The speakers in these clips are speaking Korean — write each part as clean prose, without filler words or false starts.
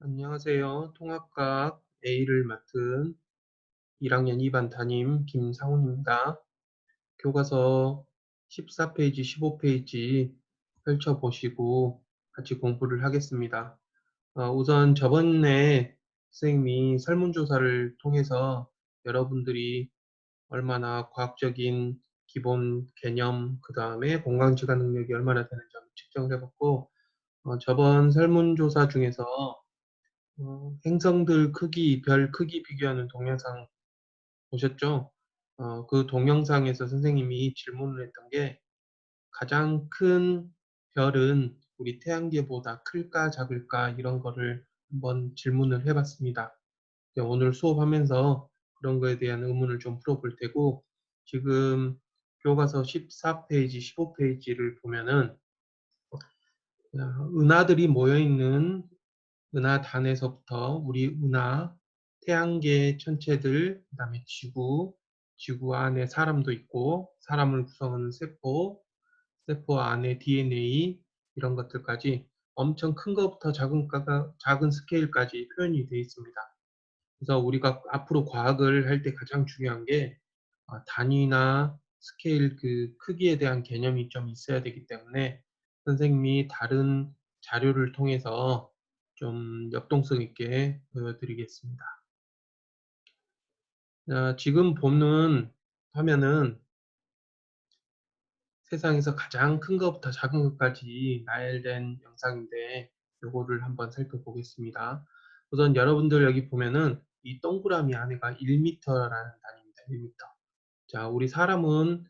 안녕하세요. 통합과학 A를 맡은 1학년 2반 담임 김상훈입니다. 교과서 14페이지, 15페이지 펼쳐보시고 같이 공부를 하겠습니다. 우선 저번에 선생님이 설문조사를 통해서 여러분들이 얼마나 과학적인 기본 개념, 그 다음에 공간지각 능력이 얼마나 되는지 한번 측정을 해봤고, 저번 설문조사 중에서 행성들 크기, 별 크기 비교하는 동영상 보셨죠? 그 동영상에서 선생님이 질문을 했던 게 가장 큰 별은 우리 태양계보다 클까 작을까 이런 거를 한번 질문을 해봤습니다. 오늘 수업하면서 그런 거에 대한 의문을 좀 풀어볼 테고 지금 교과서 14페이지, 15페이지를 보면은 은하들이 모여있는 은하단에서부터 우리 은하, 태양계 천체들, 그 다음에 지구, 지구 안에 사람도 있고 사람을 구성하는 세포, 세포 안에 DNA 이런 것들까지 엄청 큰 것부터 작은 스케일까지 표현이 되어 있습니다. 그래서 우리가 앞으로 과학을 할 때 가장 중요한 게 단위나 스케일 그 크기에 대한 개념이 좀 있어야 되기 때문에 선생님이 다른 자료를 통해서 좀 역동성 있게 보여드리겠습니다. 지금 보는 화면은 세상에서 가장 큰 것부터 작은 것까지 나열된 영상인데 요거를 한번 살펴보겠습니다. 우선 여러분들 여기 보면은 이 동그라미 안에가 1m라는 단위입니다. 1m. 자, 우리 사람은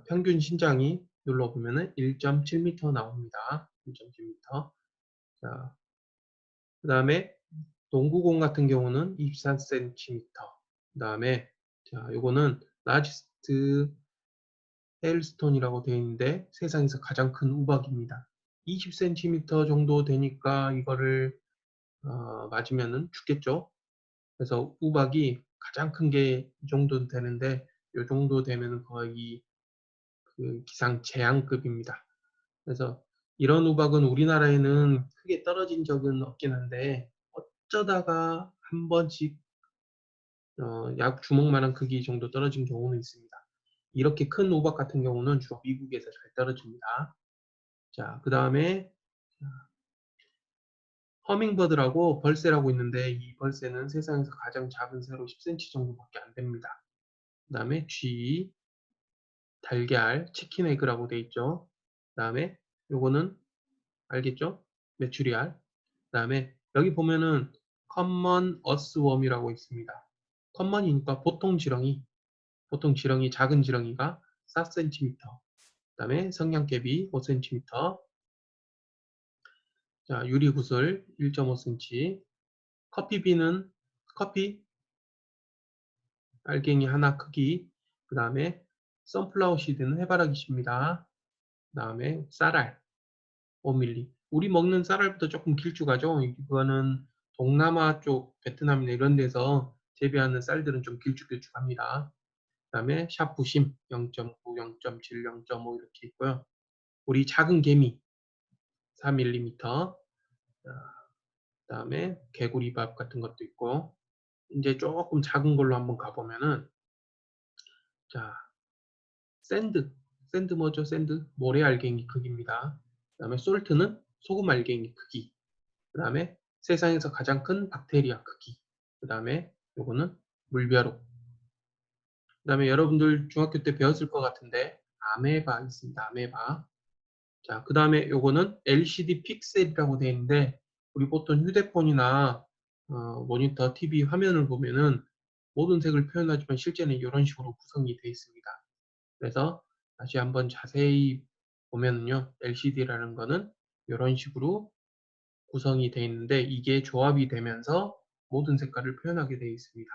평균 신장이 눌러보면은 1.7m 나옵니다. 1.7m. 자, 그 다음에 농구공 같은 경우는 24cm. 그 다음에 자, 요거는 라지스트 헤일스톤이라고 되어 있는데 세상에서 가장 큰 우박입니다. 20cm 정도 되니까 이거를 맞으면은 죽겠죠. 그래서 우박이 가장 큰 게 이 정도 되는데 이 정도 되면 거의 그 기상 재앙급입니다. 그래서 이런 우박은 우리나라에는 크게 떨어진 적은 없긴 한데 어쩌다가 한 번씩 약 주먹만한 크기 정도 떨어진 경우는 있습니다. 이렇게 큰 우박 같은 경우는 주로 미국에서 잘 떨어집니다. 자, 그 다음에 허밍버드라고 벌새라고 있는데 이 벌새는 세상에서 가장 작은 새로 10cm 정도밖에 안 됩니다. 그 다음에 쥐, 달걀, 치킨 에그라고 돼 있죠. 그 다음에 요거는 알겠죠? 메추리알. 그 다음에 여기 보면은 커먼 어스웜이라고 있습니다. 커먼이니까 보통 지렁이 작은 지렁이가 4cm. 그 다음에 성냥개비 5cm. 자, 유리구슬 1.5cm. 커피비는 커피 알갱이 하나 크기. 그 다음에 선플라워 시드는 해바라기 씨입니다. 그 다음에 쌀알 5mm. 우리 먹는 쌀알부터 조금 길쭉하죠. 이거는 동남아 쪽 베트남이나 이런 데서 재배하는 쌀들은 좀 길쭉길쭉합니다. 그 다음에 샤프심 0.9, 0.7, 0.5 이렇게 있고요. 우리 작은 개미 4mm. 그 다음에 개구리밥 같은 것도 있고 이제 조금 작은 걸로 한번 가보면은 자 샌드 뭐죠? 샌드 모래 알갱이 크기입니다. 그 다음에 솔트는 소금 알갱이 크기. 그 다음에 세상에서 가장 큰 박테리아 크기. 그 다음에 요거는 물벼룩. 그 다음에 여러분들 중학교 때 배웠을 것 같은데 아메바 있습니다. 아메바. 자, 그 다음에 요거는 LCD 픽셀이라고 되어 있는데 우리 보통 휴대폰이나 모니터, TV 화면을 보면은 모든 색을 표현하지만 실제는 이런 식으로 구성이 되어 있습니다. 그래서 다시 한번 자세히 보면요. LCD라는 거는 이런 식으로 구성이 되어 있는데 이게 조합이 되면서 모든 색깔을 표현하게 되어 있습니다.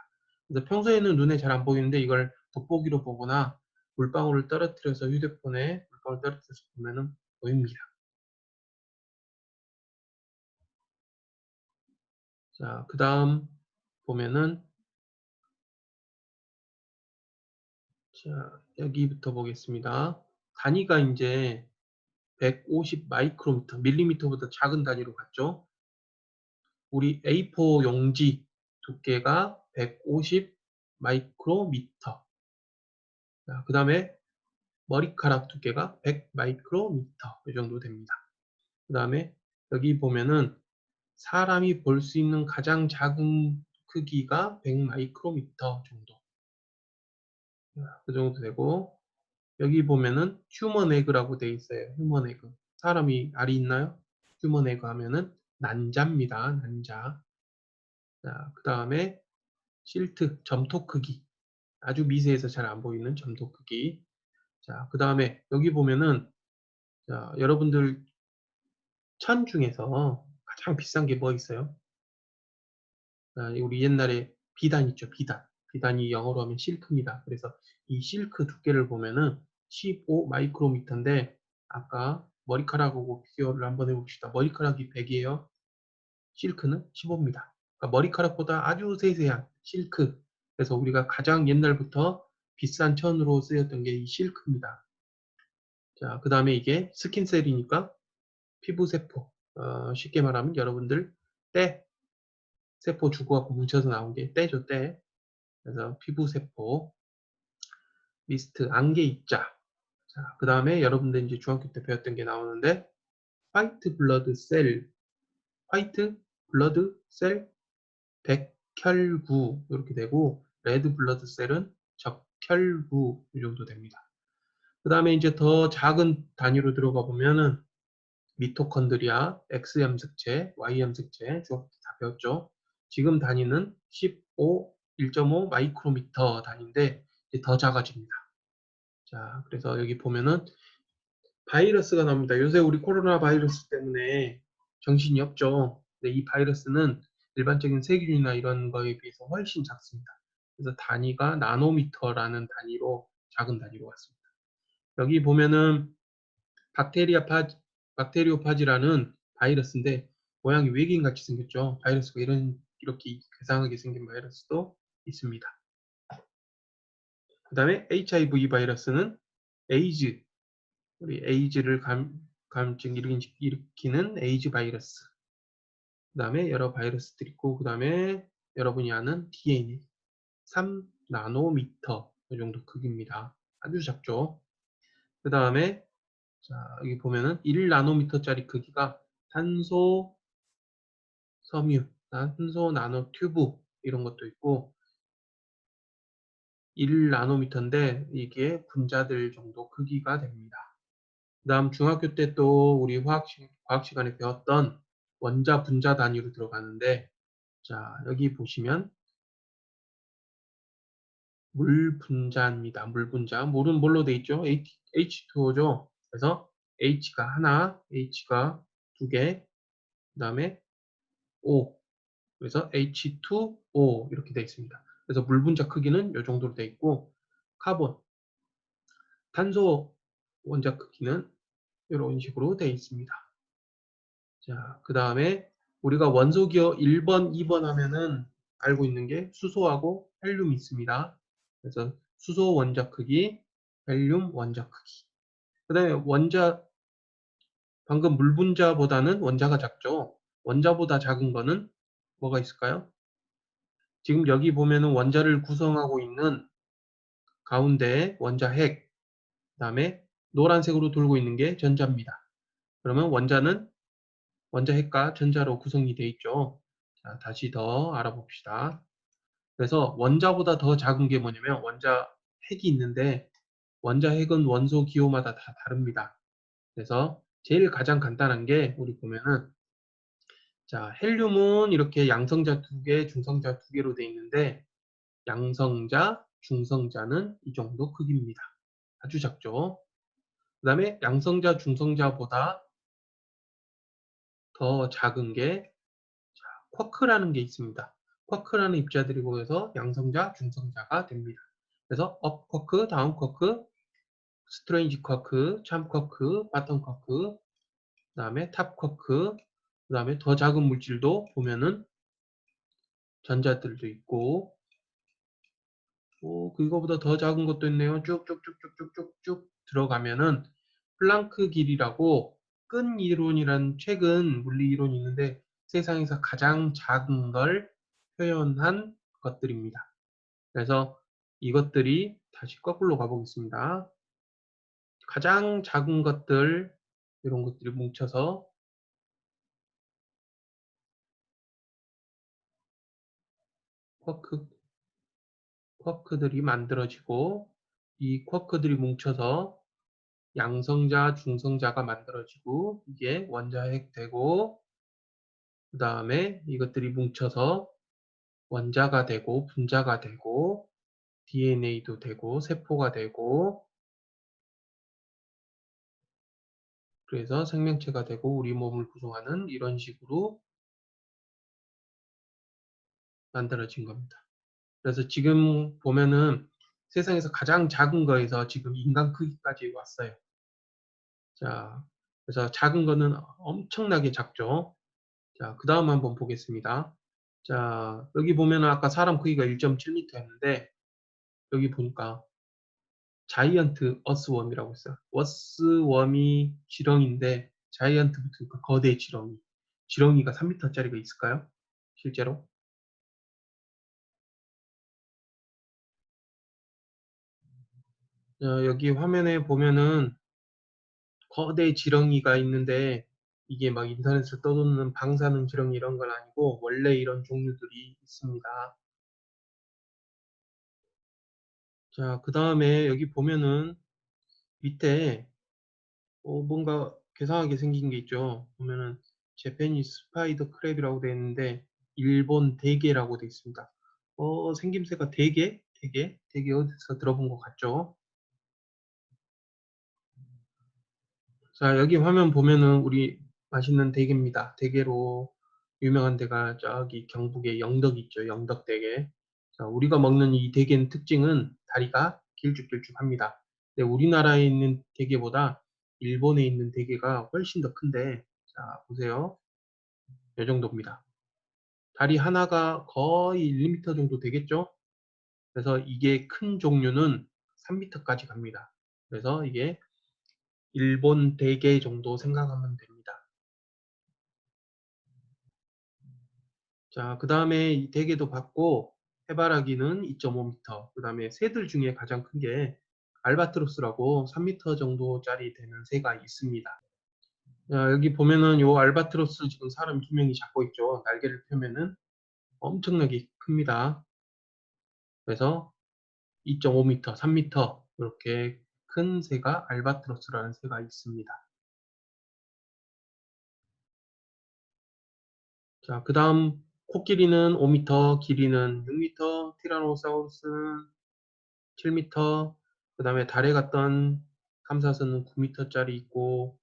그래서 평소에는 눈에 잘 안 보이는데 이걸 돋보기로 보거나 물방울을 떨어뜨려서 휴대폰에 물방울 떨어뜨려서 보면은 보입니다. 자, 그 다음 보면은 자, 여기부터 보겠습니다. 단위가 이제 150 마이크로미터, 밀리미터보다 작은 단위로 갔죠. 우리 A4 용지 두께가 150 마이크로미터. 자, 그 다음에 머리카락 두께가 100 마이크로미터 이 정도 됩니다. 그 다음에 여기 보면은 사람이 볼 수 있는 가장 작은 크기가 100 마이크로미터 정도. 그 정도 되고, 여기 보면은 휴먼 에그라고 되어 있어요. 휴먼 에그. 사람이 알이 있나요? 휴먼 에그 하면은 난자입니다. 난자. 자, 그 다음에 실트, 점토 크기. 아주 미세해서 잘 안 보이는 점토 크기. 자, 그 다음에 여기 보면은, 자, 여러분들 천 중에서 가장 비싼 게 뭐 있어요? 자, 우리 옛날에 비단 있죠, 비단. 비단이 영어로 하면 실크입니다. 그래서 이 실크 두께를 보면은 15 마이크로미터인데, 아까 머리카락하고 비교를 한번 해봅시다. 머리카락이 100이에요. 실크는 15입니다. 그러니까 머리카락보다 아주 세세한 실크. 그래서 우리가 가장 옛날부터 비싼 천으로 쓰였던 게 이 실크입니다. 자, 그 다음에 이게 스킨셀이니까 피부세포. 쉽게 말하면 여러분들 때, 세포 주고받고 뭉쳐서 나온 게 때죠, 때. 그래서 피부세포, 미스트, 안개 입자. 자, 그 다음에 여러분들 이제 중학교 때 배웠던 게 나오는데, 화이트 블러드 셀, 화이트 블러드 셀 백혈구 이렇게 되고, 레드 블러드 셀은 적혈구 이 정도 됩니다. 그 다음에 이제 더 작은 단위로 들어가 보면은 미토콘드리아, X염색체, Y염색체 중학교 때 다 배웠죠. 지금 단위는 15, 1.5 마이크로미터 단위인데 이제 더 작아집니다. 자, 그래서 여기 보면은 바이러스가 나옵니다. 요새 우리 코로나 바이러스 때문에 정신이 없죠. 근데 이 바이러스는 일반적인 세균이나 이런 거에 비해서 훨씬 작습니다. 그래서 단위가 나노미터라는 단위로, 작은 단위로 왔습니다. 여기 보면은 박테리오파지라는 바이러스인데 모양이 외계인 같이 생겼죠. 바이러스가 이렇게 괴상하게 생긴 바이러스도 있습니다. 그 다음에 HIV 바이러스는 에이즈, 우리 에이즈를 감염증 일으키는 에이즈 바이러스. 그 다음에 여러 바이러스들이 있고, 그 다음에 여러분이 아는 DNA 3 나노미터 이 정도 크기입니다. 아주 작죠. 그 다음에 자, 여기 보면은 1 나노미터짜리 크기가 탄소 섬유, 탄소 나노 튜브 이런 것도 있고, 1 나노미터인데 이게 분자들 정도 크기가 됩니다. 그 다음 중학교 때 또 우리 과학 시간에 배웠던 원자 분자 단위로 들어가는데, 자, 여기 보시면 물 분자입니다. 물 분자. 물은 뭘로 돼 있죠? H2O죠. 그래서 H가 하나, H가 두 개, 그 다음에 O. 그래서 H2O 이렇게 되어 있습니다. 그래서 물 분자 크기는 이 정도로 되어 있고, 카본, 탄소 원자 크기는 이런 식으로 되어 있습니다. 자, 그 다음에 우리가 원소 기호 1번, 2번 하면은 알고 있는 게 수소하고 헬륨이 있습니다. 그래서 수소 원자 크기, 헬륨 원자 크기. 그 다음에 방금 물 분자보다는 원자가 작죠. 원자보다 작은 거는 뭐가 있을까요? 지금 여기 보면은 원자를 구성하고 있는 가운데 원자 핵, 그 다음에 노란색으로 돌고 있는 게 전자입니다. 그러면 원자 핵과 전자로 구성이 되어 있죠. 자, 다시 더 알아봅시다. 그래서 원자보다 더 작은 게 뭐냐면 원자 핵이 있는데, 원자 핵은 원소 기호마다 다 다릅니다. 그래서 제일 가장 간단한 게 우리 보면은, 자, 헬륨은 이렇게 양성자 두 개, 중성자 두 개로 되어 있는데, 양성자, 중성자는 이 정도 크기입니다. 아주 작죠. 그 다음에 양성자, 중성자보다 더 작은 게 쿼크라는 게 있습니다. 쿼크라는 입자들이 모여서 양성자, 중성자가 됩니다. 그래서 업 쿼크, 다운 쿼크, 스트레인지 쿼크, 참 쿼크, 바텀 쿼크, 그 다음에 탑 쿼크, 그 다음에 더 작은 물질도 보면은 전자들도 있고, 그거보다 더 작은 것도 있네요. 쭉쭉쭉쭉쭉쭉쭉 들어가면은 플랑크 길이라고 끈 이론이란 최근 물리 이론이 있는데, 세상에서 가장 작은 걸 표현한 것들입니다. 그래서 이것들이 다시 거꾸로 가보겠습니다. 가장 작은 것들, 이런 것들이 뭉쳐서 쿼크, 쿼크들이 만들어지고, 이 쿼크들이 뭉쳐서 양성자, 중성자가 만들어지고, 이게 원자핵 되고, 그 다음에 이것들이 뭉쳐서 원자가 되고, 분자가 되고, DNA도 되고, 세포가 되고, 그래서 생명체가 되고, 우리 몸을 구성하는 이런 식으로 만들어진 겁니다. 그래서 지금 보면은 세상에서 가장 작은 거에서 지금 인간 크기까지 왔어요. 자, 그래서 작은 거는 엄청나게 작죠. 자, 그 다음 한번 보겠습니다. 자, 여기 보면은 아까 사람 크기가 1.7m였는데, 여기 보니까 자이언트 어스웜이라고 있어요. 어스웜이 지렁이인데, 자이언트 붙으니까 거대 지렁이. 지렁이가 3m짜리가 있을까요? 실제로? 여기 화면에 보면은 거대 지렁이가 있는데 이게 막 인터넷에 떠도는 방사능 지렁이 이런 건 아니고 원래 이런 종류들이 있습니다. 자, 그 다음에 여기 보면은 밑에 뭔가 괴상하게 생긴 게 있죠. 보면은 재패니스 스파이더 크랩이라고 되어 있는데 일본 대게라고 되어 있습니다. 생김새가 대게? 대게? 대게 어디서 들어본 것 같죠? 자, 여기 화면 보면은 우리 맛있는 대게입니다. 대게로 유명한 데가 저기 경북에 영덕 있죠. 영덕대게. 자, 우리가 먹는 이 대게의 특징은 다리가 길쭉길쭉합니다. 근데 우리나라에 있는 대게보다 일본에 있는 대게가 훨씬 더 큰데, 자, 보세요. 이 정도입니다. 다리 하나가 거의 1m 정도 되겠죠? 그래서 이게 큰 종류는 3m까지 갑니다. 그래서 이게 일본 대게 정도 생각하면 됩니다. 자, 그 다음에 이 대게도 봤고, 해바라기는 2.5m, 그 다음에 새들 중에 가장 큰 게 알바트로스라고 3m 정도짜리 되는 새가 있습니다. 자, 여기 보면은 요 알바트로스 지금 사람 2명이 잡고 있죠. 날개를 펴면은 엄청나게 큽니다. 그래서 2.5m, 3m 이렇게 큰 새가 알바트로스라는 새가 있습니다. 자, 그 다음 코끼리는 5m, 길이는 6m, 티라노사우루스는 7m, 그 다음에 달에 갔던 탐사선은 9m짜리 있고,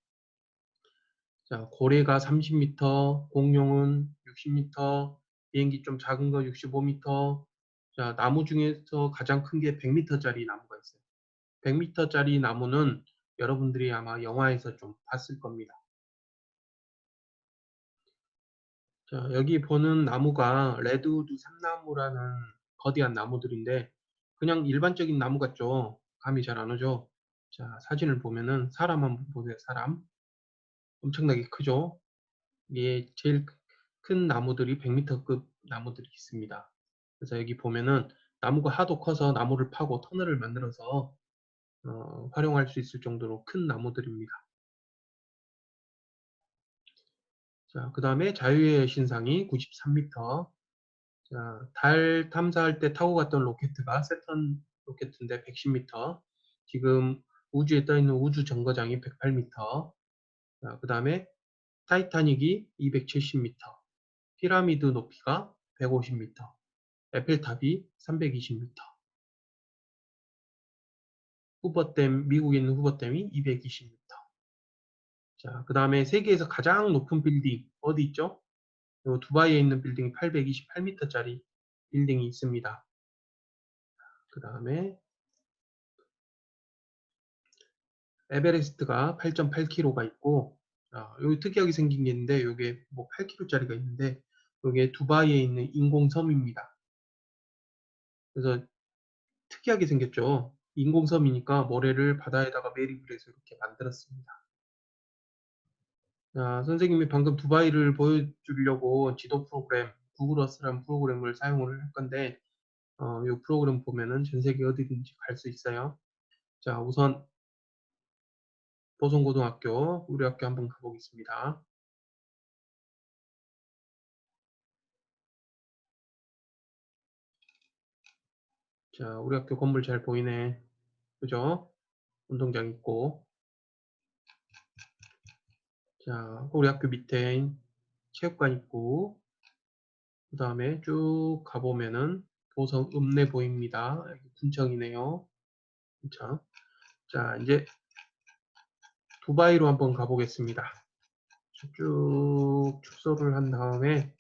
자, 고래가 30m, 공룡은 60m, 비행기 좀 작은 거 65m, 자, 나무 중에서 가장 큰 게 100m짜리 나무가 있어요. 100m짜리 나무는 여러분들이 아마 영화에서 좀 봤을 겁니다. 자, 여기 보는 나무가 레드우드 삼나무라는 거대한 나무들인데 그냥 일반적인 나무 같죠? 감이 잘 안 오죠? 자, 사진을 보면은 사람 한번 보세요. 사람. 엄청나게 크죠? 이게 제일 큰 나무들이 100m급 나무들이 있습니다. 그래서 여기 보면은 나무가 하도 커서 나무를 파고 터널을 만들어서 활용할 수 있을 정도로 큰 나무들입니다. 자, 그 다음에 자유의 신상이 93m. 자, 달 탐사할 때 타고 갔던 로켓가 세턴 로켓인데 110m. 지금 우주에 떠 있는 우주 정거장이 108m. 자, 그 다음에 타이타닉이 270m. 피라미드 높이가 150m. 에펠탑이 320m. 후버댐, 미국에 있는 후버댐이 220m. 자, 그 다음에 세계에서 가장 높은 빌딩 어디 있죠? 요 두바이에 있는 빌딩이 828m짜리 빌딩이 있습니다. 그 다음에 에베레스트가 8.8km가 있고, 여기 특이하게 생긴 게 있는데, 이게 뭐 8km짜리가 있는데, 이게 두바이에 있는 인공섬입니다. 그래서 특이하게 생겼죠. 인공섬이니까 모래를 바다에다가 매립을 해서 이렇게 만들었습니다. 자, 선생님이 방금 두바이를 보여주려고 지도 프로그램, 구글 어스라는 프로그램을 사용을 할 건데, 이 프로그램 보면은 전 세계 어디든지 갈 수 있어요. 자, 우선 보성고등학교, 우리 학교 한번 가보겠습니다. 자, 우리 학교 건물 잘 보이네. 그죠? 운동장 있고. 자, 우리 학교 밑에 체육관 있고, 그 다음에 쭉 가보면은 보성 읍내 보입니다. 여기 군청이네요. 군청. 자, 이제 두바이로 한번 가보겠습니다. 쭉 축소를 한 다음에,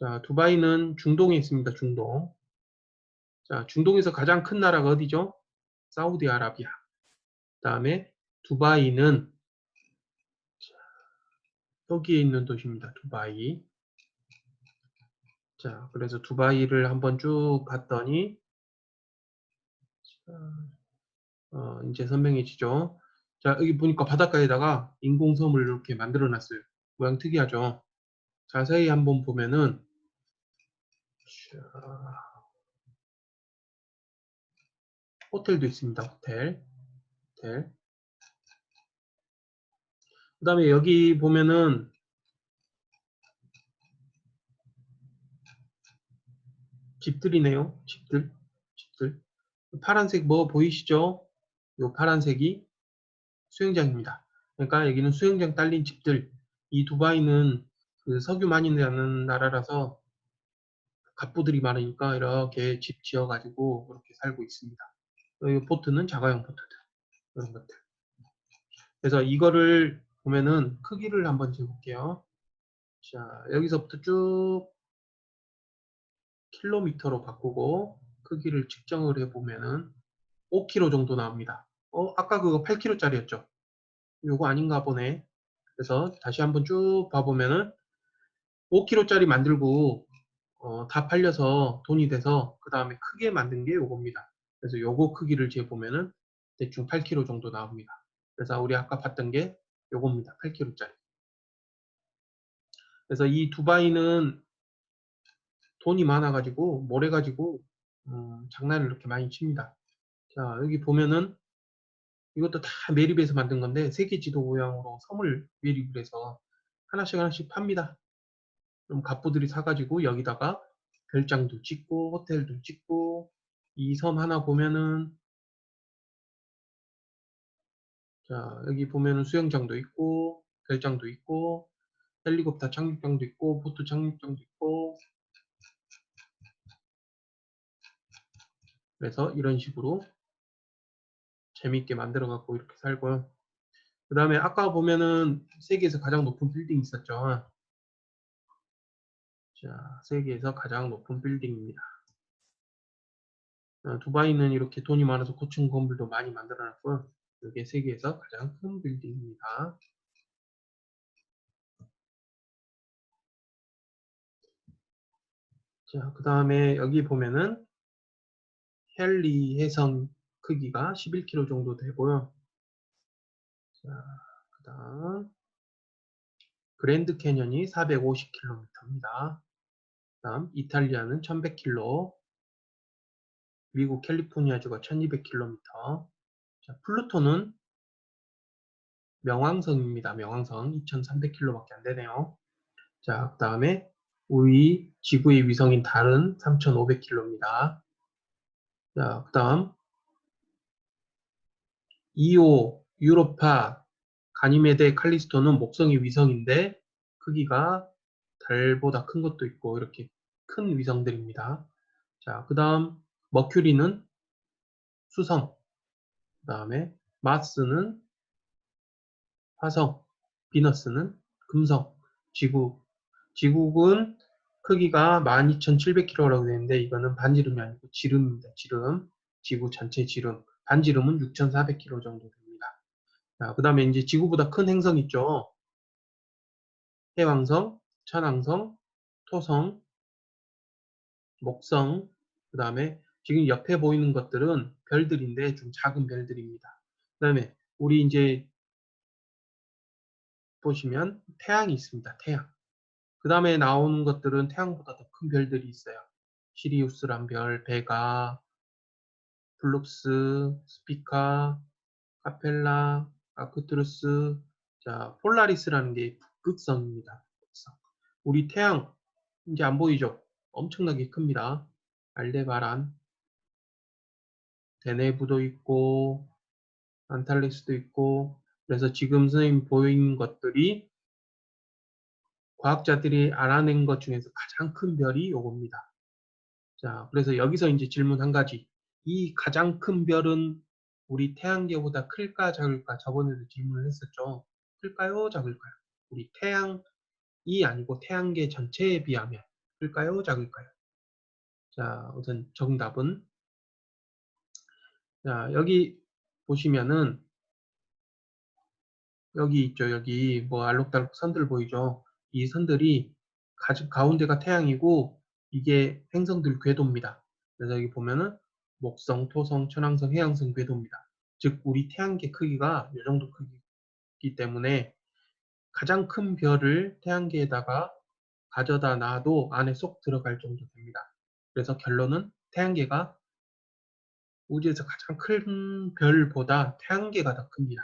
자, 두바이는 중동에 있습니다. 중동. 자, 중동에서 가장 큰 나라가 어디죠? 사우디아라비아. 그 다음에 두바이는 여기에 있는 도시입니다. 두바이. 자, 그래서 두바이를 한번 쭉 봤더니, 이제 선명해지죠. 자, 여기 보니까 바닷가에다가 인공섬을 이렇게 만들어 놨어요. 모양 특이하죠. 자세히 한번 보면은, 자, 호텔도 있습니다. 호텔. 호텔. 그 다음에 여기 보면은 집들이네요. 집들. 집들. 파란색 뭐 보이시죠? 요 파란색이 수영장입니다. 그러니까 여기는 수영장 딸린 집들. 이 두바이는 그 석유 많이 나는 나라라서 갑부들이 많으니까 이렇게 집 지어가지고 그렇게 살고 있습니다. 이 보트는 자가용 보트들. 이런 것들. 그래서 이거를 보면은 크기를 한번 재볼게요. 자, 여기서부터 쭉 킬로미터로 바꾸고 크기를 측정을 해보면은 5km 정도 나옵니다. 아까 그거 8km짜리였죠? 요거 아닌가 보네. 그래서 다시 한번 쭉 봐보면은 5kg짜리 만들고 다 팔려서 돈이 돼서 그 다음에 크게 만든 게 요겁니다. 그래서 요거 크기를 재보면은 대충 8kg 정도 나옵니다. 그래서 우리 아까 봤던 게 요겁니다. 8kg짜리. 그래서 이 두바이는 돈이 많아가지고 뭘 해가지고 장난을 이렇게 많이 칩니다. 자, 여기 보면은 이것도 다 매립해서 만든 건데 세계 지도 모양으로 섬을 매립을 해서 하나씩 하나씩 팝니다. 그럼 갑부들이 사가지고 여기다가 별장도 짓고 호텔도 짓고 이 섬 하나 보면은 자 여기 보면은 수영장도 있고 별장도 있고 헬리콥터 착륙장도 있고 보트 착륙장도 있고 그래서 이런 식으로 재밌게 만들어 갖고 이렇게 살고요. 그 다음에 아까 보면은 세계에서 가장 높은 빌딩 있었죠. 자 세계에서 가장 높은 빌딩입니다. 두바이는 이렇게 돈이 많아서 고층 건물도 많이 만들어 놨고요. 이게 세계에서 가장 큰 빌딩입니다. 자, 그 다음에 여기 보면은 헨리 해성 크기가 11km 정도 되고요. 자, 그 다음 그랜드 캐년이 450km입니다. 그 다음 이탈리아는 1100km, 미국 캘리포니아주가 1200km. 자, 플루토는 명왕성입니다. 명왕성 2300km밖에 안 되네요. 자, 그 다음에 우리 지구의 위성인 달은 3500km입니다. 자, 그 다음 이오, 유로파, 가니메데, 칼리스토는 목성이 위성인데 크기가 달보다 큰 것도 있고 이렇게 큰 위성들입니다. 자, 그 다음 머큐리는 수성, 그 다음에 마스는 화성, 비너스는 금성, 지구. 지국은 크기가 12,700km라고 되는데 이거는 반지름이 아니고 지름입니다. 지름. 지구 전체 지름. 반지름은 6,400km 정도 됩니다. 자, 그 다음에 이제 지구보다 큰 행성 있죠. 해왕성, 천왕성, 토성, 목성, 그 다음에 지금 옆에 보이는 것들은 별들인데 좀 작은 별들입니다. 그 다음에 우리 이제 보시면 태양이 있습니다. 태양. 그 다음에 나오는 것들은 태양보다 더 큰 별들이 있어요. 시리우스란 별, 베가, 플룩스, 스피카, 카펠라, 아크투루스, 자, 폴라리스라는 게 북극성입니다. 북극성. 우리 태양 이제 안 보이죠? 엄청나게 큽니다. 알데바란, 데네브도 있고 안탈리스도 있고, 그래서 지금 선생님 보이는 것들이 과학자들이 알아낸 것 중에서 가장 큰 별이 요겁니다. 자, 그래서 여기서 이제 질문 한 가지. 이 가장 큰 별은 우리 태양계보다 클까 작을까? 저번에도 질문을 했었죠. 클까요? 작을까요? 우리 태양이 아니고 태양계 전체에 비하면 클까요? 작을까요? 자, 우선 정답은, 자, 여기 보시면은 여기 있죠. 여기 뭐 알록달록 선들 보이죠? 이 선들이 가운데가 태양이고 이게 행성들 궤도입니다. 그래서 여기 보면은 목성, 토성, 천왕성, 해왕성 궤도입니다. 즉 우리 태양계 크기가 이 정도 크기이기 때문에 가장 큰 별을 태양계에다가 가져다 놔도 안에 쏙 들어갈 정도 됩니다. 그래서 결론은 태양계가 우주에서 가장 큰 별보다 태양계가 더 큽니다.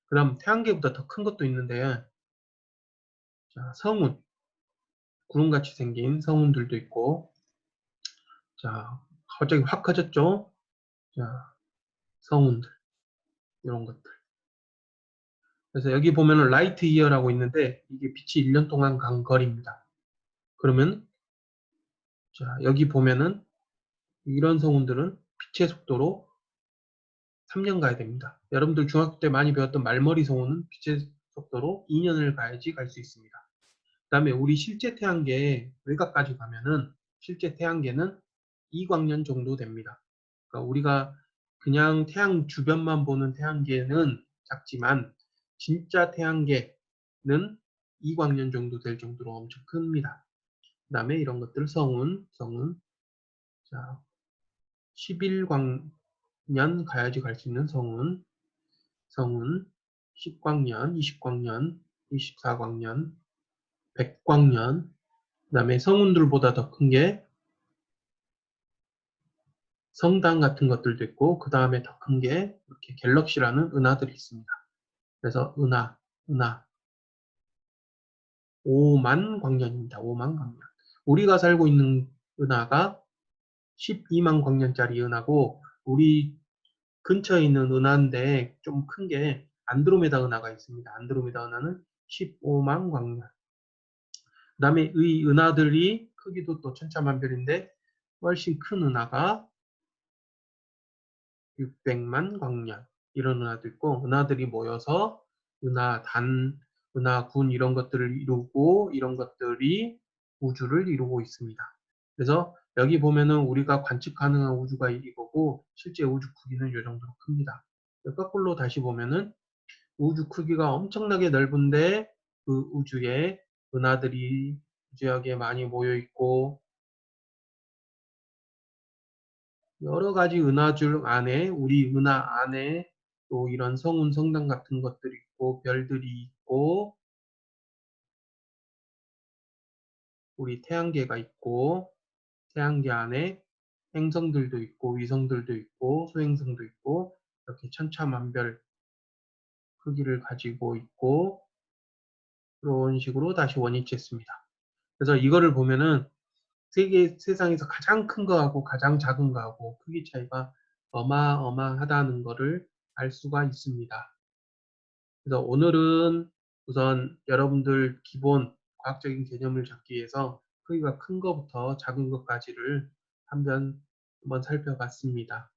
그럼 태양계보다 더 큰 것도 있는데, 자, 성운, 구름같이 생긴 성운들도 있고, 자, 갑자기 확 커졌죠? 자, 성운들, 이런 것들. 그래서 여기 보면은 라이트 이어라고 있는데, 이게 빛이 1년 동안 간 거리입니다. 그러면, 자, 여기 보면은, 이런 성운들은 빛의 속도로 3년 가야 됩니다. 여러분들 중학교 때 많이 배웠던 말머리 성운은 빛의 속도로 2년을 가야지 갈 수 있습니다. 그 다음에 우리 실제 태양계 외곽까지 가면은 실제 태양계는 2광년 정도 됩니다. 그러니까 우리가 그냥 태양 주변만 보는 태양계는 작지만 진짜 태양계는 2광년 정도 될 정도로 엄청 큽니다. 그 다음에 이런 것들 성운, 자, 11광년 가야지 갈 수 있는 성운, 10광년, 20광년, 24광년, 100광년, 그 다음에 성운들보다 더 큰 게 성당 같은 것들도 있고, 그 다음에 더 큰 게 이렇게 갤럭시라는 은하들이 있습니다. 그래서 은하 5만 광년입니다. 5만 광년. 우리가 살고 있는 은하가 12만 광년짜리 은하고, 우리 근처에 있는 은하인데 좀 큰 게 안드로메다 은하가 있습니다. 안드로메다 은하는 15만 광년. 그 다음에 이 은하들이 크기도 또 천차만별인데 훨씬 큰 은하가 600만 광년, 이런 은하도 있고, 은하들이 모여서 은하단, 은하군 이런 것들을 이루고, 이런 것들이 우주를 이루고 있습니다. 그래서 여기 보면은 우리가 관측 가능한 우주가 이거고 실제 우주 크기는 이 정도로 큽니다. 거꾸로 다시 보면은 우주 크기가 엄청나게 넓은데 그 우주에 은하들이 무지하게 많이 모여 있고, 여러 가지 은하줄 안에, 우리 은하 안에 또 이런 성운, 성당 같은 것들이 있고, 별들이 있고, 우리 태양계가 있고, 태양계 안에 행성들도 있고, 위성들도 있고, 소행성도 있고, 이렇게 천차만별 크기를 가지고 있고, 그런 식으로 다시 원위치했습니다. 그래서 이거를 보면은 세상에서 가장 큰 거하고 가장 작은 거하고 크기 차이가 어마어마하다는 거를 알 수가 있습니다. 그래서 오늘은 우선 여러분들 기본 과학적인 개념을 잡기 위해서 크기가 큰 것부터 작은 것까지를 한번 살펴봤습니다.